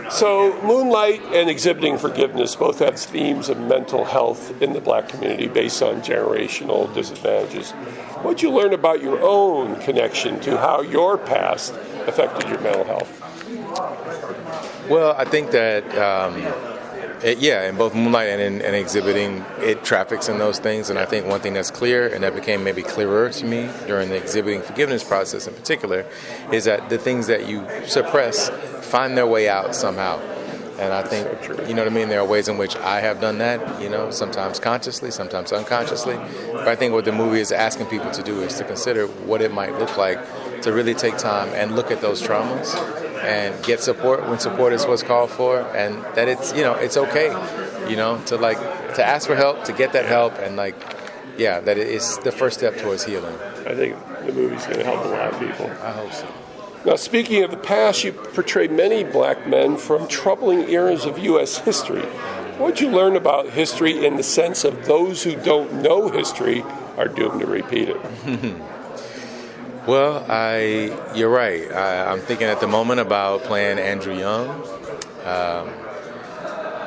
So Moonlight and Exhibiting Forgiveness both have themes of mental health in the black community based on generational disadvantages. What did you learn about your own connection to how your past affected your mental health? Well, I think that, in both Moonlight and in Exhibiting, it traffics in those things. And I think one thing that's clear, and that became maybe clearer to me during the Exhibiting Forgiveness process in particular, is that the things that you suppress find their way out somehow. And I think, you know what I mean, there are ways in which I have done that, sometimes consciously, sometimes unconsciously. But I think what the movie is asking people to do is to consider what it might look like to really take time and look at those traumas and get support when support is what's called for, and that it's, it's okay, to ask for help, to get that help, and that it's the first step towards healing. I think the movie's going to help a lot of people. I hope so. Now, speaking of the past, you portray many black men from troubling eras of U.S. history. What did you learn about history in the sense of those who don't know history are doomed to repeat it? Well, you're right. I'm thinking at the moment about playing Andrew Young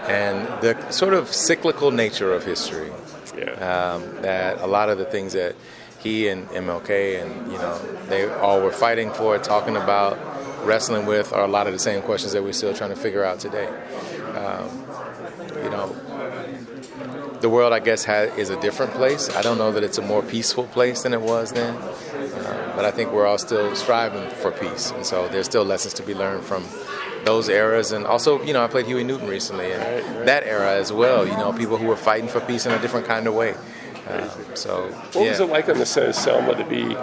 and the sort of cyclical nature of history. That a lot of the things that he and MLK and, they all were fighting for, talking about, wrestling with, are a lot of the same questions that we're still trying to figure out today. The world, I guess, is a different place. I don't know that it's a more peaceful place than it was then, but I think we're all still striving for peace. And so there's still lessons to be learned from those eras. And also, I played Huey Newton recently, and that era as well, people who were fighting for peace in a different kind of way. What was it like on the set of Selma to be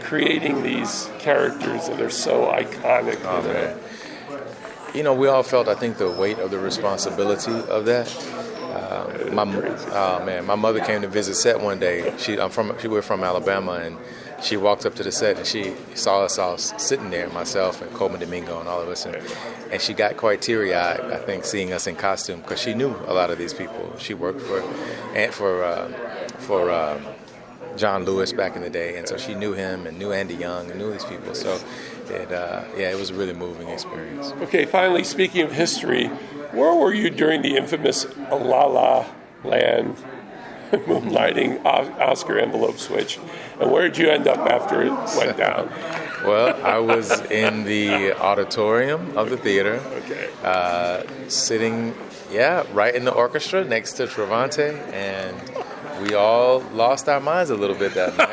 creating these characters that are so iconic? We all felt, I think, the weight of the responsibility of that. My mother came to visit set one day. We're from Alabama, and she walked up to the set and she saw us all sitting there, myself and Coleman Domingo and all of us, and she got quite teary-eyed, I think, seeing us in costume, because she knew a lot of these people. She worked for John Lewis back in the day, and so she knew him and knew Andy Young and knew these people. So it was a really moving experience. Okay, finally, speaking of history, where were you during the infamous La La Land moonlighting Oscar envelope switch, and where did you end up after it went down? Well, I was in the auditorium of the theater, sitting, right in the orchestra next to Travante, and we all lost our minds a little bit that night.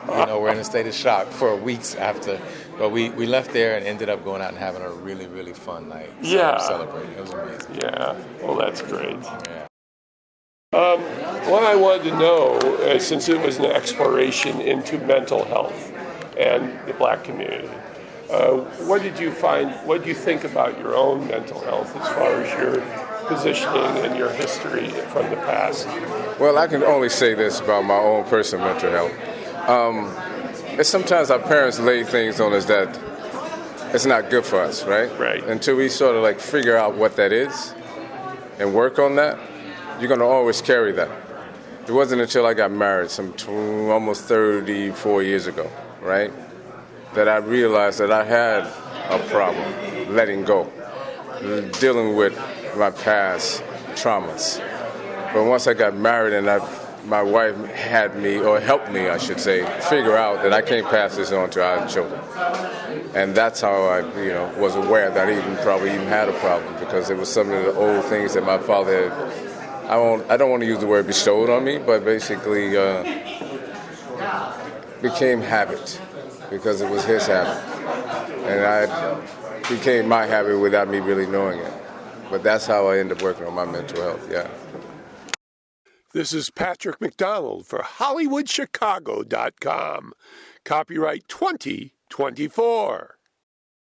And, we're in a state of shock for weeks after. But we left there and ended up going out and having a really, really fun night. Celebrating. It was amazing. Yeah. Well, that's great. Yeah. What I wanted to know, since it was an exploration into mental health and the black community, what did you find, what do you think about your own mental health as far as your positioning and your history from the past? Well, I can only say this about my own personal mental health. Sometimes our parents lay things on us that it's not good for us, right? Right. Until we sort of figure out what that is and work on that, you're going to always carry that. It wasn't until I got married almost 34 years ago, right, that I realized that I had a problem letting go, dealing with my past traumas. But once I got married and my wife had me, or helped me, I should say, figure out that I can't pass this on to our children. And that's how I, was aware that I probably had a problem, because it was some of the old things that my father had, I don't want to use the word bestowed on me, but basically became habit, because it was his habit. And I became my habit without me really knowing it. But that's how I ended up working on my mental health, This is Patrick McDonald for HollywoodChicago.com. Copyright 2024.